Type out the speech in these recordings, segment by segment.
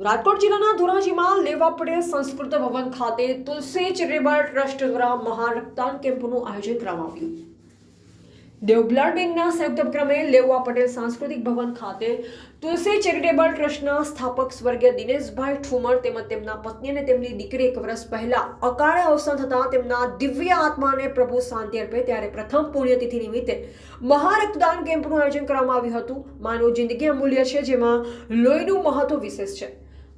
રાજકોટ જિલ્લાના ધોરાજીમાં લેવા પટેલ સંસ્કૃત ભવન ખાતે તુલસી ચેરિટેબલ ટ્રસ્ટ દ્વારા મહારક્તદાન કેમ્પનું આયોજન કરવામાં આવ્યું। દેવ બ્લડ બેંકના સંયુક્ત ઉપક્રમે લેવા પટેલ સાંસ્કૃતિક ભવન ખાતે તુલસી ચેરિટેબલ ટ્રસ્ટના સ્થાપક સ્વર્ગીય દિનેશભાઈ ઠુમર તેમજ તેમના પત્ની અને તેમની દીકરી 1 વર્ષ પહેલા અકાળે અવસાન થતા તેમના દિવ્ય આત્માને પ્રભુ શાંતિ અર્પે ત્યારે પ્રથમ પુણ્યતિથિ નિમિત્તે મહારક્તદાન કેમ્પનું આયોજન કરવામાં આવ્યું હતું। માનવ જિંદગી અમૂલ્ય છે, જેમાં લોહીનું મહત્વ વિશેષ છે।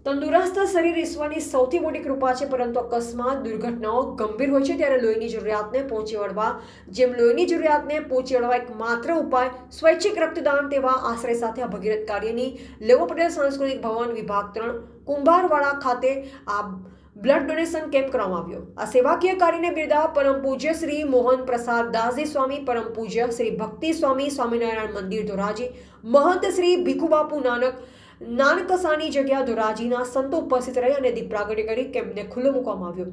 તંદુરસ્ત શરીર ઈશ્વરની સૌથી મોટી કૃપા છે, પરંતુ અકસ્માત દુર્ઘટનાઓ ગંભીર હોય છે ત્યારે લોહીની જરૂરિયાતને પહોંચી વળવા લોહીની જરૂરિયાતને પહોંચી વળવા એકમાત્ર ઉપાય સ્વૈચ્છિક રક્તદાન તેવા આશ્રય સાથે આ ભગીરથ કાર્યની લેવા પટેલ સાંસ્કૃતિક ભવન વિભાગ 3 કુંભારવાડા ખાતે આ બ્લડ ડોનેશન કેમ્પ કરવામાં આવ્યો। આ સેવાકીય કાર્યને બિરદા પરમ પૂજ્ય શ્રી મોહન પ્રસાદ દાસજી સ્વામી, પરમ પૂજ્ય શ્રી ભક્તિ સ્વામી સ્વામિનારાયણ મંદિર ધોરાજી, મહંત શ્રી ભીખુ બાપુ નાનકસાની જગ્યા ધોરાજીના સંતો ઉપસ્થિત રહી અને દીપ પ્રાગટ્ય કરી કેમ્પને ખુલ્લો મૂકવામાં આવ્યો।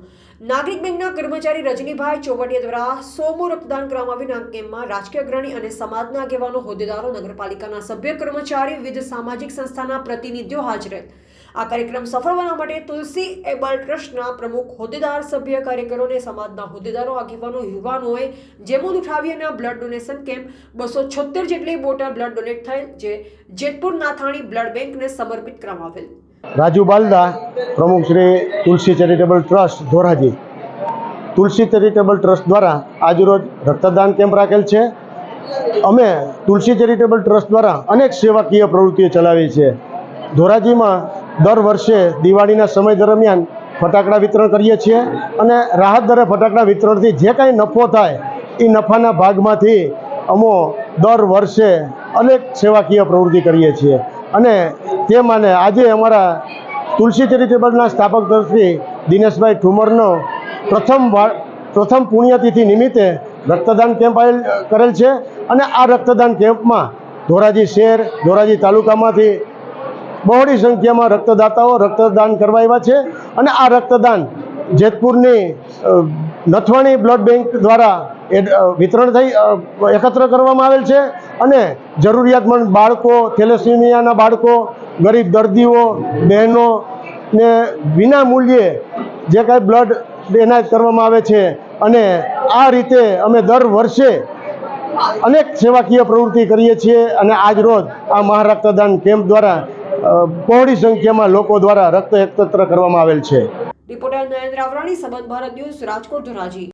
નાગરિક બેંકના કર્મચારી રજનીભાઈ ચોવટિયા દ્વારા 100મું રક્તદાન કરવામાં આવ્યું। આ કેમ્પમાં રાજકીય અગ્રણી અને સમાજના આગેવાનો, હોદ્દેદારો, નગરપાલિકાના સભ્ય, કર્મચારી, વિવિધ સામાજિક સંસ્થાના પ્રતિનિધિઓ હાજર હતા। આ કાર્યક્રમ સફળ બનાવવા માટે તુલસી એબલ ટ્રસ્ટના પ્રમુખ, હોદ્દેદાર, સભ્ય, કાર્યકરો અને સમાજના હોદ્દેદારો, આગેવાનો, યુવાનોએ જેમૂદ ઉઠાવી અને આ બ્લડ ડોનેશન કેમ્પ 276 જેટલી બોટલ બ્લડ ડોનેટ થયેલ, જે જેતપુર નાથાણી બ્લડ બેંકને સમર્પિત કરવામાં આવેલ। રાજુ બાલદા, પ્રમુખ શ્રી તુલસી ચેરિટેબલ ટ્રસ્ટ ધોરાજી। તુલસી ચેરિટેબલ ટ્રસ્ટ દ્વારા આજરોજ રક્તદાન કેમ્પ રાખેલ છે। અમે તુલસી ચેરિટેબલ ટ્રસ્ટ દ્વારા અનેક સેવાકીય પ્રવૃત્તિઓ ચલાવી છે। ધોરાજીમાં દર વર્ષે દિવાળીના સમય દરમિયાન ફટાકડા વિતરણ કરીએ છીએ અને રાહત દરે ફટાકડા વિતરણથી જે કાંઈ નફો થાય એ નફાના ભાગમાંથી અમો દર વર્ષે અનેક સેવાકીય પ્રવૃત્તિ કરીએ છીએ અને તે માને આજે અમારા તુલસી ચેરિટેબલના સ્થાપક તરફથી દિનેશભાઈ ઠુમરનો પ્રથમ પુણ્યતિથિ નિમિત્તે રક્તદાન કેમ્પ કરેલ છે અને આ રક્તદાન કેમ્પમાં ધોરાજી શહેર, ધોરાજી તાલુકામાંથી બહોળી સંખ્યામાં રક્તદાતાઓ રક્તદાન કરવા આવ્યા છે અને આ રક્તદાન જેતપુરની નથવાણી બ્લડ બેંક દ્વારા વિતરણ થઈ એકત્ર કરવામાં આવેલ છે અને જરૂરિયાતમંદ બાળકો, થેલેસીમિયાના બાળકો, ગરીબ દર્દીઓ, બહેનોને વિના મૂલ્યે જે કાંઈ બ્લડ એનાયત કરવામાં આવે છે અને આ રીતે અમે દર વર્ષે અનેક સેવાકીય પ્રવૃત્તિ કરીએ છીએ અને આજ રોજ આ મહારક્તદાન કેમ્પ દ્વારા બહોળી સંખ્યામાં લોકો દ્વારા રક્ત એકત્ર કરવામાં આવેલ છે। રિપોર્ટર નરેન્દ્ર આવરાણી, સંબંધ ભારત ન્યૂઝ, રાજકોટ, ધોરાજી।